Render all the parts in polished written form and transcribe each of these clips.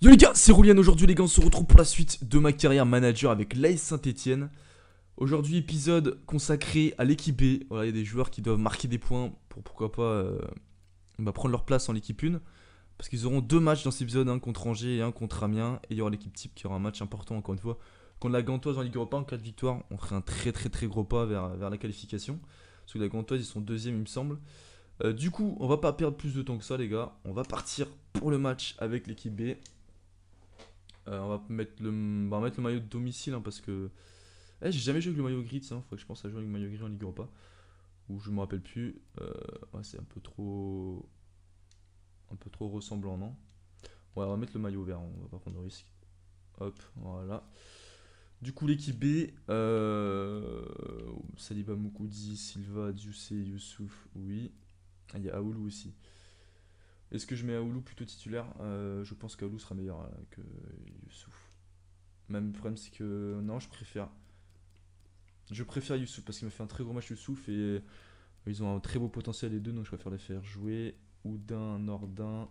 Yo les gars, c'est Roulian. Aujourd'hui les gars, on se retrouve pour la suite de ma carrière manager avec l'AS Saint-Etienne. Aujourd'hui épisode consacré à l'équipe B. Voilà, il y a des joueurs qui doivent marquer des points pour pourquoi pas prendre leur place en équipe 1. Parce qu'ils auront deux matchs dans cet épisode, un contre Angers et un contre Amiens. Et il y aura l'équipe type qui aura un match important encore une fois. Contre la Gantoise en Ligue Europa, en cas de victoire, on ferait un très gros pas vers la qualification. Parce que la Gantoise ils sont deuxième il me semble. Du coup, on va pas perdre plus de temps que ça les gars. On va partir pour le match avec l'équipe B. On va mettre le maillot de domicile hein, parce que j'ai jamais joué avec le maillot gris, ça. Faut que je pense à jouer avec le maillot gris en Ligue Europa. Ou je me rappelle plus. Ouais, c'est un peu trop ressemblant, non? Ouais, on va mettre le maillot vert, on va pas prendre de risque. Hop, voilà. Du coup, l'équipe B, Saliba, Moukoudi, Silva, Diousé, Youssouf, oui. Ah, il y a Aoulou aussi. Est-ce que je mets Aoulou plutôt titulaire? Je pense qu'Aoulou sera meilleur que Youssouf. Même le problème, c'est que non, je préfère Youssouf parce qu'il m'a fait un très gros match Youssouf et ils ont un très beau potentiel les deux, donc je préfère les faire jouer. Oudin, Nordin.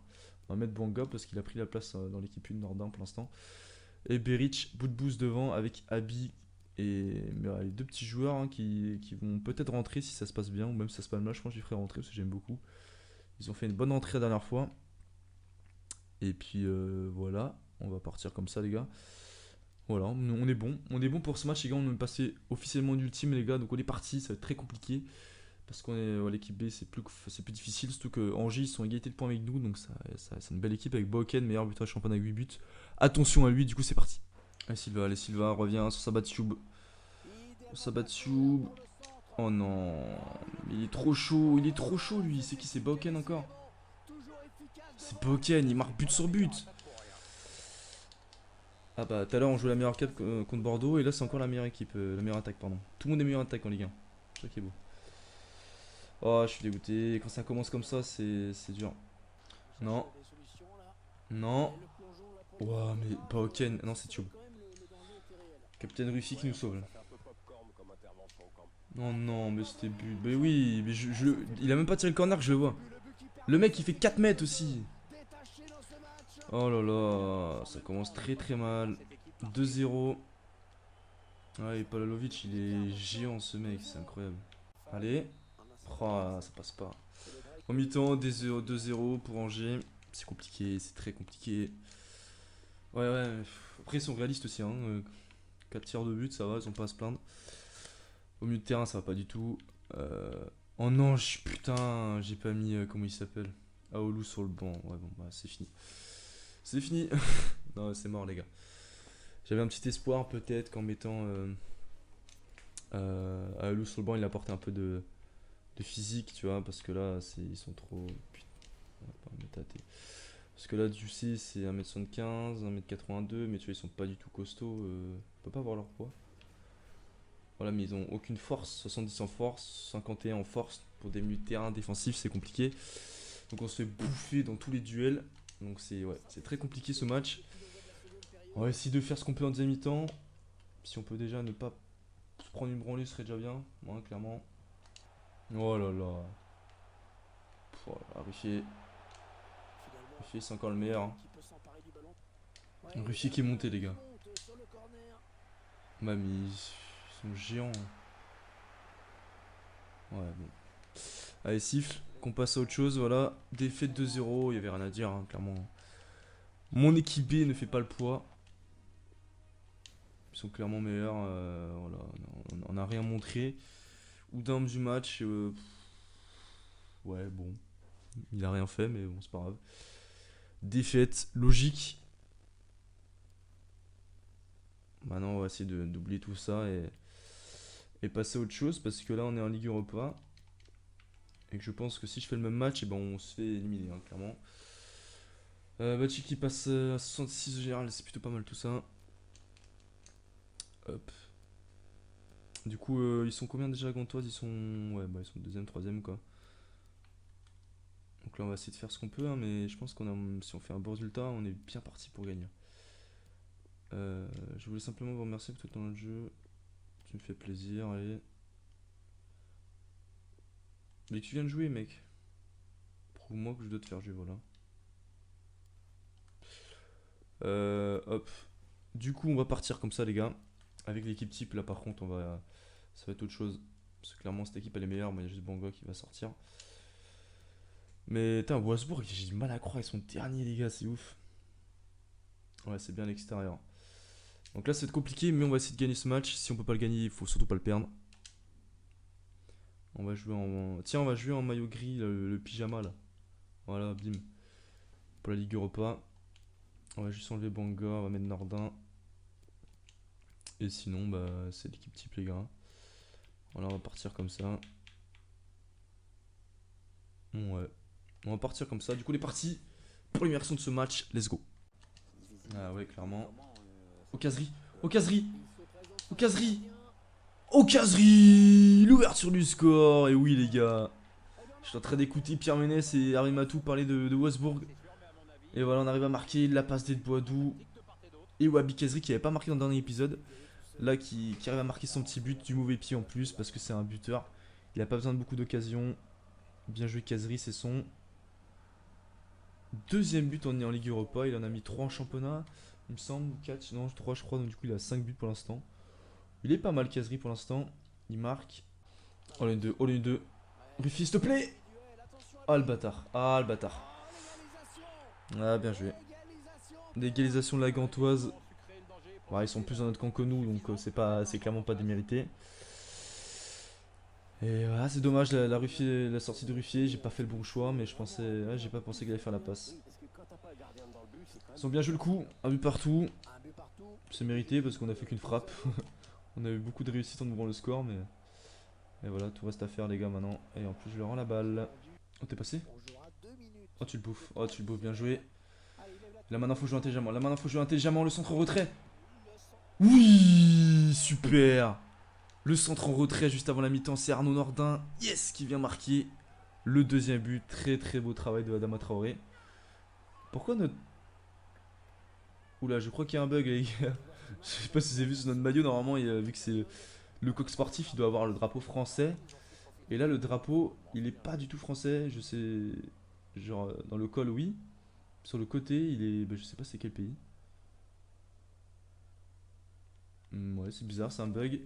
On va mettre Banga parce qu'il a pris la place dans l'équipe 1 Nordin pour l'instant. Et Beric, bout de boost devant avec Abi et les deux petits joueurs hein, qui vont peut-être rentrer si ça se passe bien ou même si ça se passe mal. Je pense que je les ferai rentrer parce que j'aime beaucoup. Ils ont fait une bonne entrée la dernière fois. Et puis voilà, on va partir comme ça les gars. Voilà, on est bon pour ce match les gars, on est passé officiellement d'ultime les gars, donc on est parti, ça va être très compliqué parce qu'on est l'équipe B, c'est plus difficile, surtout que Angers ils sont à égalité de points avec nous, donc c'est une belle équipe avec Boken, meilleur buteur championnat avec 8 buts. Attention à lui, du coup c'est parti. Allez Silva, revient sur Sabat-Tube. Sabat-Tube. Oh non, il est trop chaud lui, c'est qui, c'est Boken encore? C'est Boken, il marque but sur but. Ah bah tout à l'heure on jouait la meilleure cap contre Bordeaux et là c'est encore la meilleure équipe, la meilleure attaque pardon. Tout le monde est meilleure attaque en Ligue 1. C'est ça qui est beau. Oh je suis dégoûté, quand ça commence comme ça c'est dur. Non, non. Ouah mais pas Oken, non c'est Tube. Capitaine Russie qui nous sauve là. Oh non mais c'était but. Mais oui, mais il a même pas tiré le corner que je le vois. Le mec il fait 4 mètres aussi. Oh là là, ça commence très mal. 2-0. Ouais, et Palalovic, il est géant ce mec, c'est incroyable. Allez. Oh, ça passe pas. En mi-temps, 2-0 pour Angers. C'est compliqué, c'est très compliqué. Ouais. Après, ils sont réalistes aussi. 4 tirs de but, ça va, ils ont pas à se plaindre. Au milieu de terrain, ça va pas du tout. Oh non, putain, j'ai pas mis. Comment il s'appelle? Aoulou sur le banc. Ouais, bon, bah, c'est fini. C'est fini. Non, c'est mort, les gars. J'avais un petit espoir, peut-être, qu'en mettant Aoulou sur le banc, il apporte un peu de physique, tu vois, parce que là, ils sont trop. Putain, on va pas me tâter. Parce que là, du C, c'est 1m75, 1m82, mais tu vois, ils sont pas du tout costauds. On peut pas voir leur poids. Voilà, mais ils ont aucune force. 70 en force, 51 en force. Pour des milieux de terrain défensifs, c'est compliqué. Donc on se fait bouffer dans tous les duels. Donc c'est très compliqué ce match. On va essayer de faire ce qu'on peut en deuxième mi-temps. Si on peut déjà ne pas se prendre une branlée, ce serait déjà bien. Moi, clairement. Oh là là. Voilà, Ruffier, c'est encore le meilleur. Ruffier qui est monté, les gars. Même ils sont géants. Ouais, bon. Allez, siffle, qu'on passe à autre chose. Voilà, défaite 2-0. Il y avait rien à dire, hein, clairement. Mon équipe B ne fait pas le poids. Ils sont clairement meilleurs. Voilà, on n'a rien montré. Oudin du match. Ouais, bon. Il a rien fait, mais bon, c'est pas grave. Défaite, logique. Maintenant, on va essayer d'oublier tout ça et passer à autre chose parce que là, on est en Ligue Europa. Et que je pense que si je fais le même match, et ben on se fait éliminer, hein, clairement. Bachi qui passe à 66 au général, c'est plutôt pas mal tout ça. Hop. Du coup, ils sont combien déjà à Gantoise? Ils sont. Ouais, bah ils sont deuxième, troisième quoi. Donc là, on va essayer de faire ce qu'on peut, hein, mais je pense si on fait un bon résultat, on est bien parti pour gagner. Je voulais simplement vous remercier pour tout dans le jeu. Tu me fais plaisir, allez. Mais tu viens de jouer, mec. Prouve-moi que je dois te faire jouer, voilà. Hop. Du coup, on va partir comme ça, les gars. Avec l'équipe type, là, par contre, ça va être autre chose. Parce que clairement, cette équipe, elle est meilleure. Mais il y a juste Bangok qui va sortir. Mais, putain, Wolfsburg, j'ai du mal à croire. Ils sont derniers, les gars. C'est ouf. Ouais, c'est bien l'extérieur. Donc là, c'est compliqué. Mais on va essayer de gagner ce match. Si on peut pas le gagner, il faut surtout pas le perdre. On va jouer en. Tiens, on va jouer en maillot gris, le pyjama, là. Voilà, bim. Pour la Ligue Europa. On va juste enlever Banga. On va mettre Nordin. Et sinon, bah, c'est l'équipe type, les gars. Voilà, on va partir comme ça. Ouais. On va partir comme ça. Du coup, on est parti pour l'immersion de ce match. Let's go. Ah ouais, clairement. Au caserie. Au caserie. Au caserie. Au caserie. L'ouverture du score. Et oui, les gars. Je suis en train d'écouter Pierre Ménès et Harry Matou parler de Wolfsburg. Et voilà, on arrive à marquer la passe d'Ed Boadou. Et Wabi Kazri qui n'avait pas marqué dans le dernier épisode. Là, qui arrive à marquer son petit but du mauvais pied en plus. Parce que c'est un buteur. Il n'a pas besoin de beaucoup d'occasions. Bien joué Kazri, c'est son deuxième but en Ligue Europa. Il en a mis 3 en championnat. Il me semble, 4, non 3 je crois. Donc du coup, il a 5 buts pour l'instant. Il est pas mal Kazri pour l'instant. Il marque. Oh les deux, oh les deux. Ruffi, s'il te plaît. Ah le bâtard, ah le bâtard. Ah bien joué. L'égalisation de la Gantoise. Ouais, ils sont plus dans notre camp que nous, donc c'est clairement pas démérité. Et voilà, c'est dommage la sortie de Ruffier, j'ai pas fait le bon choix, mais j'ai pas pensé qu'il allait faire la passe. Ils ont bien joué le coup, un but partout. C'est mérité parce qu'on a fait qu'une frappe. On a eu beaucoup de réussite en ouvrant le score, mais et voilà, tout reste à faire les gars maintenant. Et en plus je leur rends la balle. Oh t'es passé? Oh tu le bouffes, bien joué. Là maintenant faut jouer intelligemment, le centre retrait. Oui, super. Le centre en retrait juste avant la mi-temps, c'est Arnaud Nordin, yes, qui vient marquer le deuxième but. Très très beau travail de Adama Traoré. Pourquoi notre... Oula, je crois qu'il y a un bug les gars. Je sais pas si vous avez vu sur notre maillot, normalement, vu que c'est le coq sportif, il doit avoir le drapeau français. Et là, le drapeau, il est pas du tout français, je sais... Genre, dans le col, oui. Sur le côté, il est... Bah, je sais pas c'est quel pays. Ouais, c'est bizarre, c'est un bug.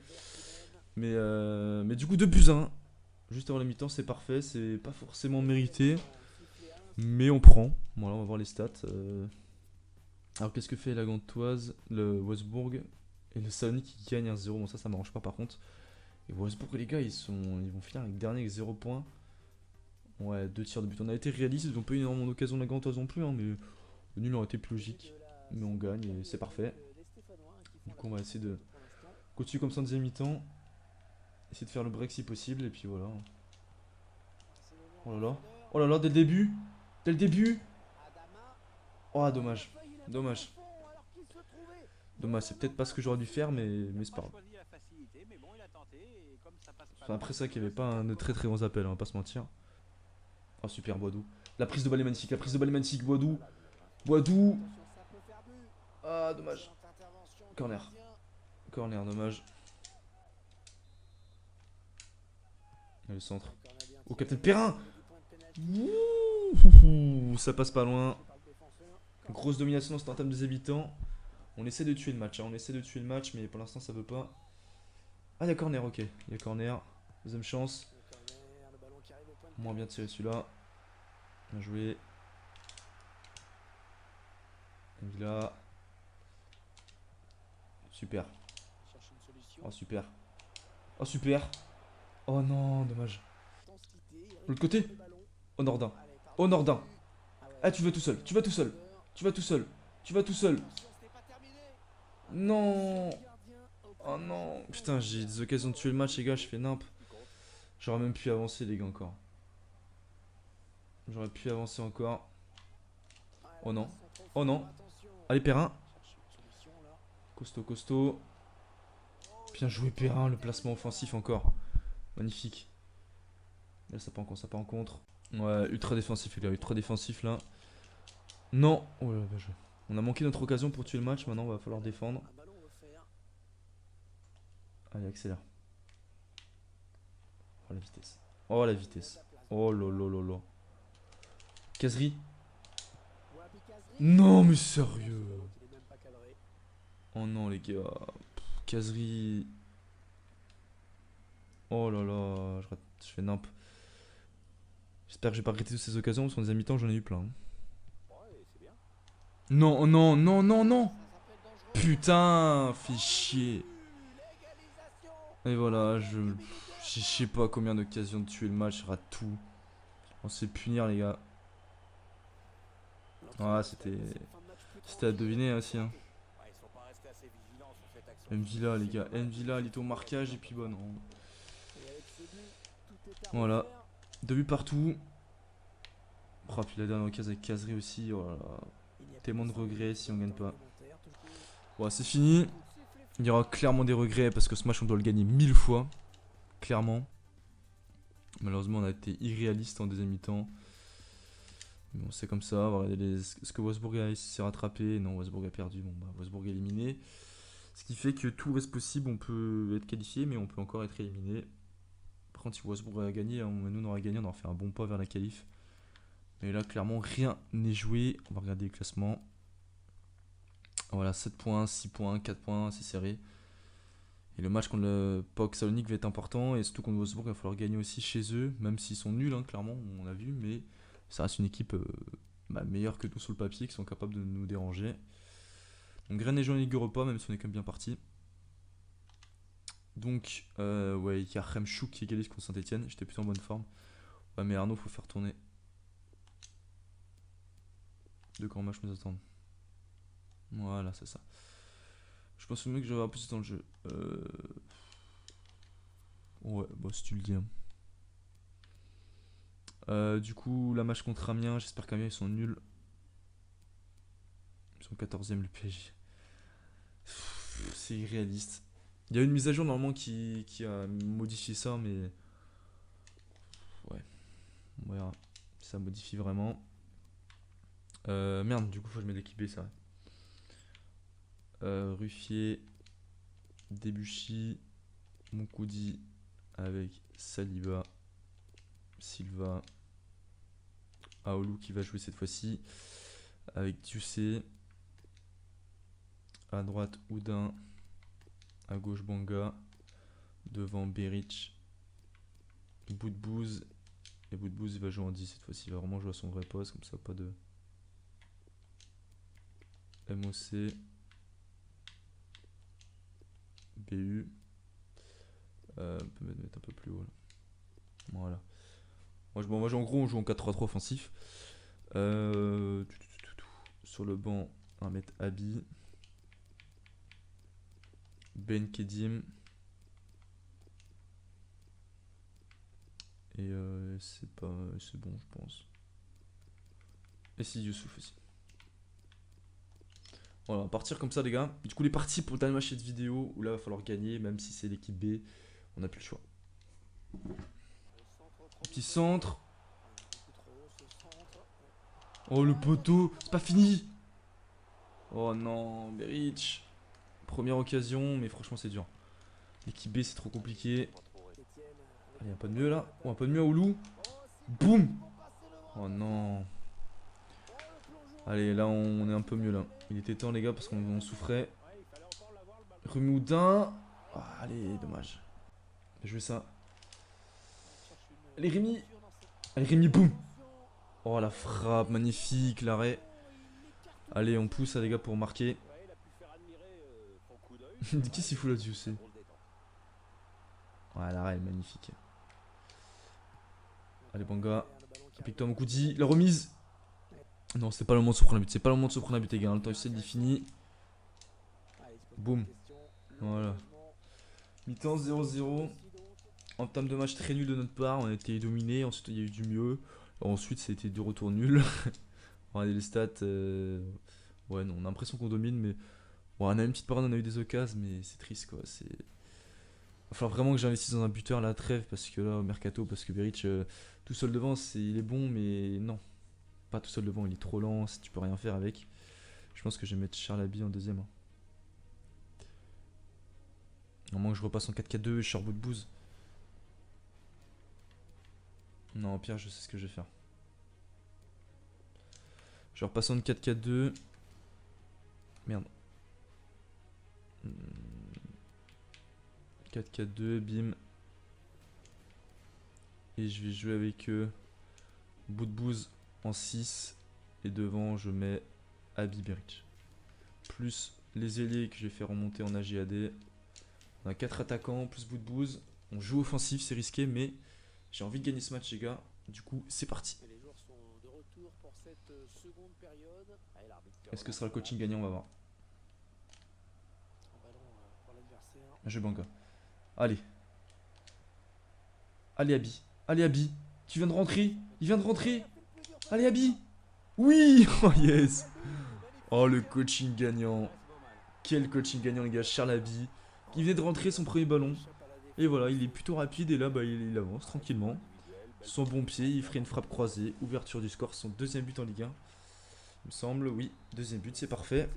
Mais du coup, 2 buts 1. Juste avant la mi-temps, c'est parfait. C'est pas forcément mérité. Mais on prend. Voilà, on va voir les stats. Alors, qu'est-ce que fait la Gantoise, le Wolfsburg et le Salonique qui gagne 1-0. Bon, ça m'arrange pas par contre. Et Wolfsburg, les gars, ils vont finir avec dernier avec 0 points. Ouais, 2 tirs de but. On a été réaliste. Ils ont pas eu énormément d'occasion de la Gantoise non plus. Hein, mais le nul aurait été plus logique. Mais on gagne et c'est parfait. Du coup, on va essayer de continuer comme ça en deuxième mi-temps. Essayer de faire le break si possible. Et puis voilà. Oh là là. Oh là là, dès le début. Dès le début. Oh, dommage. Dommage. Dommage, c'est peut-être pas ce que j'aurais dû faire, mais c'est pas grave. C'est après ça qu'il n'y avait pas un de très très bons appels, on va pas se mentir. Oh, super, Boadou. La prise de balle est magnifique, Boadou. Boadou. Ah, dommage. Corner. Corner, dommage. Et le centre. Oh, Captain Perrin. Ouh, ça passe pas loin. Grosse domination dans cet entame des habitants. On essaie de tuer le match, hein. On essaie de tuer le match, mais pour l'instant ça veut pas. Ah, il y a corner, ok. Il y a corner. Deuxième chance. Moins bien tiré celui-là. Bien joué. Là. Super. Oh, super. Oh, super. Oh non, dommage. L'autre côté. Oh, Nordin. Oh, Nordin. Ah, tu vas tout seul. Tu vas tout seul. Tu vas tout seul. Tu vas tout seul. Non. Oh non. Putain, j'ai des occasions de tuer le match, les gars. Je fais nimp. J'aurais même pu avancer, les gars, encore. J'aurais pu avancer encore. Oh non. Oh non. Allez, Perrin. Costaud, costaud. Bien joué, Perrin. Le placement offensif encore. Magnifique. Là, ça part en contre. Ouais, ultra défensif, les gars. Ultra défensif, là. Non. Oh là, bien joué. On a manqué notre occasion pour tuer le match. Maintenant, il va falloir défendre. Allez, accélère. Oh, la vitesse. Oh, la vitesse. Oh lolo. Caserie. Non, mais sérieux. Oh non, les gars. Caserie. Oh là là, je fais nimp. J'espère que j'ai pas regretté toutes ces occasions, parce qu'en deuxième mi-temps, j'en ai eu plein. Non, non, non, non, non. Putain, fais chier. Et voilà, je sais pas combien d'occasions de tuer le match, je rate tout. On se fait punir, les gars. Ah, c'était à deviner aussi. Hein. Mvila, les gars. Mvila, il était au marquage et puis bon, non. Voilà. 2 buts partout. Oh, puis la dernière occasion avec Casery aussi. Oh là là. Tellement de regrets si on gagne pas. Bon, c'est fini. Il y aura clairement des regrets parce que ce match, on doit le gagner 1000 fois. Clairement. Malheureusement, on a été irréaliste en deuxième mi-temps. Mais bon, c'est comme ça. On va regarder est-ce que Wolfsburg s'est rattrapé. Non, Wolfsburg a perdu. Bon, bah, Wolfsburg est éliminé. Ce qui fait que tout reste possible. On peut être qualifié, mais on peut encore être éliminé. Par contre, si Wolfsburg a gagné, nous on aura gagné, on aura fait un bon pas vers la qualif. Mais là, clairement, rien n'est joué. On va regarder le classement. Voilà, 7 points, 6 points, 4 points, c'est serré. Et le match contre le PAOK Salonique va être important. Et surtout contre Wolfsburg, il va falloir gagner aussi chez eux. Même s'ils sont nuls, hein, clairement, on l'a vu. Mais ça reste une équipe meilleure que nous sur le papier, qui sont capables de nous déranger. Donc rien n'est joué en Ligue Europa, même si on est quand même bien parti. Donc, ouais, il y a Remchouk qui égalise contre Saint-Etienne. J'étais plutôt en bonne forme. Ouais, mais Arnaud, faut faire tourner. De grands matchs nous attendent. Voilà, c'est ça. Je pense que le mec que j'aurai un peu plus dans le jeu. Ouais, bah si tu le dis. Hein. Du coup, la match contre Amiens, j'espère qu'Amiens ils sont nuls. Ils sont 14ème le PSG. C'est irréaliste. Il y a une mise à jour normalement qui a modifié ça, mais. Ouais, on verra si ça modifie vraiment. Merde, du coup, faut que je mette l'équipe B, c'est vrai. Ruffier, Debuchy, Moukoudi avec Saliba, Silva, Aoulou qui va jouer cette fois-ci, avec Diussé, à droite Oudin, à gauche Banga, devant Beric, Boudbouz, et Boudbouz il va jouer en 10 cette fois-ci, il va vraiment jouer à son vrai poste, comme ça pas de MOC, BU, on peut mettre un peu plus haut là. Voilà. Moi, en gros on joue en 4-3-3 offensif. Sur le banc, on va mettre Abi, Ben Kedim. Et c'est bon, je pense. Et si Youssouf aussi. Voilà, on va partir comme ça, les gars. Du coup, les parties pour le dernier match de vidéo où là, il va falloir gagner, même si c'est l'équipe B. On n'a plus le choix. Petit centre. Oh, le poteau. C'est pas fini. Oh non, Beric. Première occasion, mais franchement, c'est dur. L'équipe B, c'est trop compliqué. Allez, un peu de mieux là. Oh, un peu de mieux à Oulou. Boum. Oh non. Allez, là, on est un peu mieux là. Il était temps, les gars, parce qu'on souffrait. Remoudin. Oh, allez, dommage. J'ai joué ça. Allez, Rémi. Allez, Rémi, boum. Oh, la frappe, magnifique, l'arrêt. Allez, on pousse, les gars, pour marquer. Qui s'y fout là-dessus, c'est. Ouais, l'arrêt est magnifique. Allez, Banga. Pique-toi, Moukoudi. La remise. Non, c'est pas le moment de se prendre un but. C'est pas le moment de se prendre un but, les gars. Le temps il est fini. Boum. Voilà. Mi-temps 0-0. En termes de match très nul de notre part. On a été dominé. Ensuite, il y a eu du mieux. Ensuite, c'était du retour nul. On a les stats. Ouais, non, on a l'impression qu'on domine, mais. Bon, on a une petite parade, on a eu des occasions, mais c'est triste quoi. Il va falloir vraiment que j'investisse dans un buteur là, trêve, parce que là, au mercato, parce que Beric, tout seul devant, il est bon, mais non. Pas tout seul devant, il est trop lent, tu peux rien faire avec. Je pense que je vais mettre Charlaby en deuxième. Hein. À moins que je repasse en 4-4-2 et je sors bout de bouse. Non, au pire, je sais ce que je vais faire. Je vais repasser en 4-4-2. Merde. 4-4-2, bim. Et je vais jouer avec Boudbouz en 6. Et devant, je mets Abi Beric. Plus les ailiers que je vais faire remonter en AGAD. On a 4 attaquants, plus Boudbouz. On joue offensif, c'est risqué, mais j'ai envie de gagner ce match, les gars. Du coup, c'est parti. Est-ce que ce sera le coaching gagnant? On va voir. Je banque. Allez. Allez, Abi. Allez, Abi. Tu viens de rentrer. Il vient de rentrer. Allez, Abi. Oui. Oh, yes. Oh, le coaching gagnant. Quel coaching gagnant, les gars. Charles Abi. Qui venait de rentrer son premier ballon. Et voilà, il est plutôt rapide. Et là, bah, il avance tranquillement. Son bon pied, il ferait une frappe croisée. Ouverture du score. Son deuxième but en Ligue 1. Il me semble, oui. Deuxième but, c'est parfait.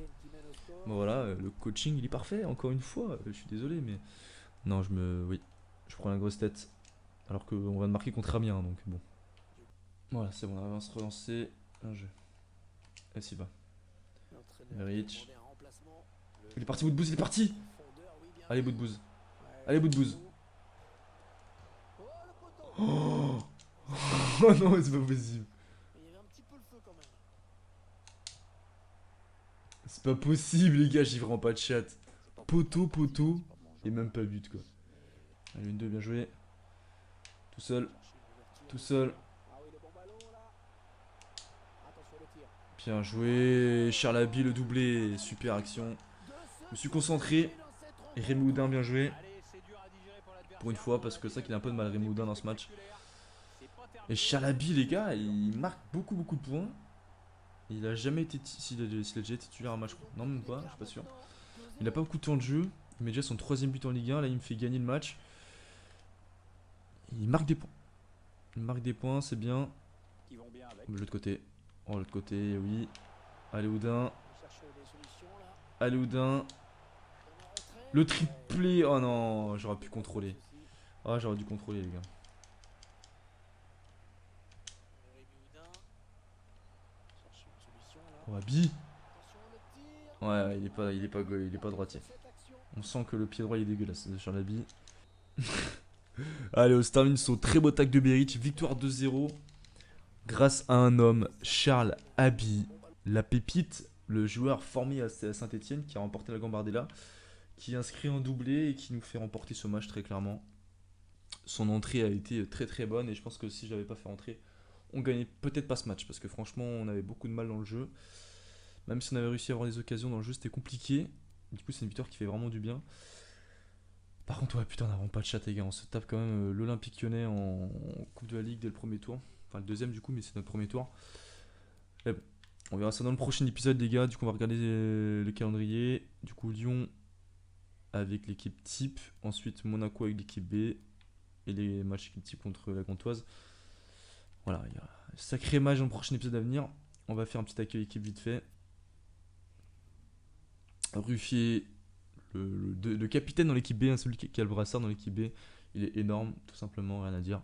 Bon, voilà, le coaching, il est parfait. Encore une fois, je suis désolé, mais... Non, oui, je prends la grosse tête. Alors qu'on va de marquer contre Amiens, donc bon. Voilà, c'est bon, on va se relancer. Un jeu. Et s'y va. Merich. Il est parti, Boudbouz, il est parti. Allez, Boudbouz. Allez, Boudbouz. Oh, oh non, c'est pas possible. C'est pas possible, les gars, j'y vraiment pas de chat. Poteau, poteau. Et même pas but, quoi. Allez, une 2, bien joué. Tout seul. Tout seul. Bien joué. Charlaby, le doublé. Super action. Je me suis concentré. Et Rémi Houdin, bien joué. Pour une fois, parce que c'est ça qu'il a un peu de mal, Rémi Houdin, dans ce match. Et Charlaby, les gars, il marque beaucoup de points. Il a jamais été. S'il a déjà été titulaire un match. Non, même pas, je suis pas sûr. Il a pas beaucoup de temps de jeu. Il met déjà son 3ème but en Ligue 1. Là, il me fait gagner le match. Il marque des points. Il marque des points, c'est bien. De l'autre côté. Oh, l'autre côté, oui. Allez, Houdin. Allez, Houdin. Le triplé. Oh non, j'aurais pu contrôler. Ah, j'aurais dû contrôler, les gars. Oh, Abi. Ouais, il est pas droitier. On sent que le pied droit il est dégueulasse sur l'habit. Allez, on se termine sur très beau tac de Beric. Victoire 2-0. Grâce à un homme, Charles Abi, la pépite, le joueur formé à Saint-Etienne qui a remporté la Gambardella, qui inscrit un doublé et qui nous fait remporter ce match très clairement. Son entrée a été très bonne et je pense que si je l'avais pas fait rentrer, on gagnait peut-être pas ce match parce que franchement on avait beaucoup de mal dans le jeu. Même si on avait réussi à avoir des occasions dans le jeu, c'était compliqué. Du coup, c'est une victoire qui fait vraiment du bien. Par contre, ouais, putain, on n'a vraiment pas de chat, les gars. On se tape quand même l'Olympique Lyonnais en Coupe de la Ligue dès le premier tour. Enfin, le deuxième, du coup, mais c'est notre premier tour. Et bon, on verra ça dans le prochain épisode, les gars. Du coup, on va regarder le calendrier. Du coup, Lyon avec l'équipe type. Ensuite, Monaco avec l'équipe B. Et les matchs équipe type contre la Gantoise. Voilà, il y a un sacré match dans le prochain épisode à venir. On va faire un petit accueil équipe vite fait. Ruffier, le capitaine dans l'équipe B, hein, celui qui a le brassard dans l'équipe B, il est énorme, tout simplement, rien à dire.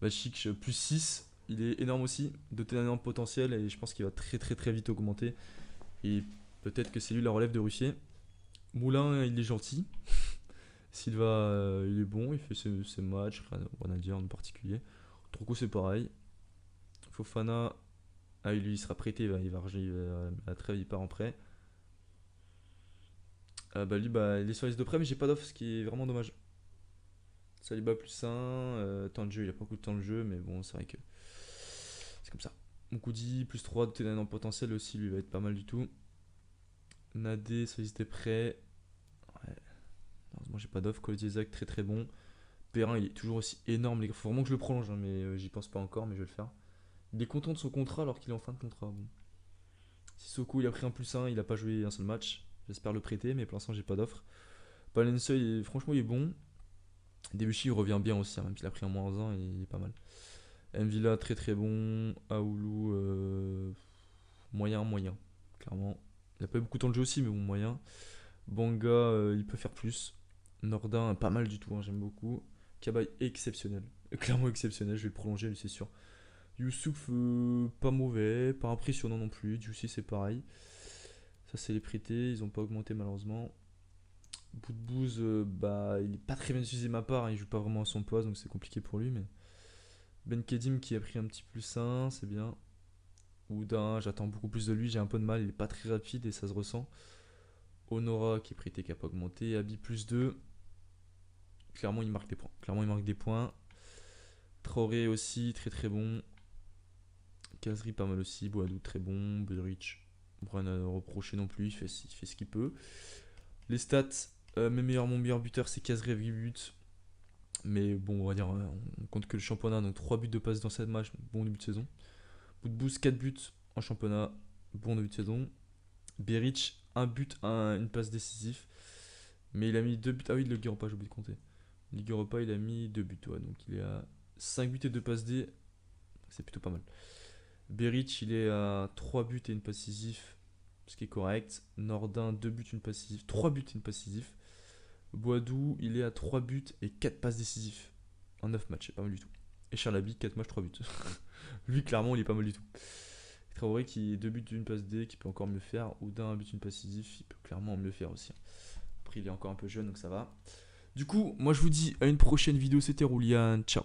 Bachik plus 6, il est énorme aussi, doté d'un énorme potentiel et je pense qu'il va très vite augmenter. Et peut-être que c'est lui la relève de Ruffier. Moulin, il est gentil. Silva, il est bon, il fait ses matchs, rien à dire en particulier. Troco, c'est pareil. Fofana, lui, il sera prêté, à trêve, il part en prêt. Lui, il est sur la liste de prêt, mais j'ai pas d'offre, ce qui est vraiment dommage. Saliba plus 1, temps de jeu, il a pas beaucoup de temps de jeu, mais bon, c'est vrai que c'est comme ça. Moukoudi plus 3, doté d'un énorme potentiel aussi, lui va être pas mal du tout. Nadé sur la liste des prêts. Ouais, heureusement, j'ai pas d'offre. Koziesak, très bon. Perrin, il est toujours aussi énorme, les gars. Faut vraiment que je le prolonge, hein, mais j'y pense pas encore, mais je vais le faire. Il est content de son contrat alors qu'il est en fin de contrat. Bon. Sissoko, il a pris un plus 1, il a pas joué un seul match. J'espère le prêter, mais pour l'instant, j'ai pas d'offre. Palensoy, franchement, il est bon. Debuchy, il revient bien aussi, hein, même s'il a pris un moins 1, il est pas mal. Mvila, très bon. Aoulou, moyen. Clairement. Il a pas eu beaucoup de temps de jeu aussi, mais bon, moyen. Banga, il peut faire plus. Nordin, pas mal du tout, hein, j'aime beaucoup. Cabaye, exceptionnel. Clairement exceptionnel, je vais le prolonger, lui, c'est sûr. Youssouf, pas mauvais, pas impressionnant non plus. Juicy, c'est pareil. Ça, c'est les prêtés, ils ont pas augmenté malheureusement. Boudbouz, bah, il est pas très bien utilisé de ma part, hein, il joue pas vraiment à son poste, donc c'est compliqué pour lui. Mais Ben Kedim qui a pris un petit +1, c'est bien. Oudin, j'attends beaucoup plus de lui, j'ai un peu de mal, il est pas très rapide et ça se ressent. Honora qui est prêté cap augmenté, Abi +2. Clairement, il marque des points. Clairement, il marque des points. Traoré aussi, très très bon. Kazri, pas mal aussi. Boadou, très bon. Buric, rien à reprocher non plus, il fait ce qu'il peut. Les stats, mon meilleur buteur, c'est Kazri avec 8 buts. Mais bon, on va dire, on compte que le championnat, donc 3 buts de passe dans cette match, bon début de saison. Boudbouz, 4 buts en championnat, bon début de saison. Beric, un but, une passe décisive. Mais il a mis 2 buts. Ah oui, le Ligue Europa, j'ai oublié de compter. Ligue Europa, il a mis 2 buts, ouais, donc il est à 5 buts et 2 passes D. C'est plutôt pas mal. Beric, il est à 3 buts et une passe décisive, ce qui est correct. Nordin, 2 buts, une passe décisive. 3 buts et une passe décisive. Boadou, il est à 3 buts et 4 passes décisives. En 9 matchs, c'est pas mal du tout. Et Charlaby, 4 matchs, 3 buts. Lui, clairement, il est pas mal du tout. Traoré qui est 2 buts, une passe D, qui peut encore mieux faire. Oudin, 1 but, une passe décisive, il peut clairement mieux faire aussi. Après, il est encore un peu jeune, donc ça va. Du coup, moi je vous dis à une prochaine vidéo. C'était Roulian. Ciao.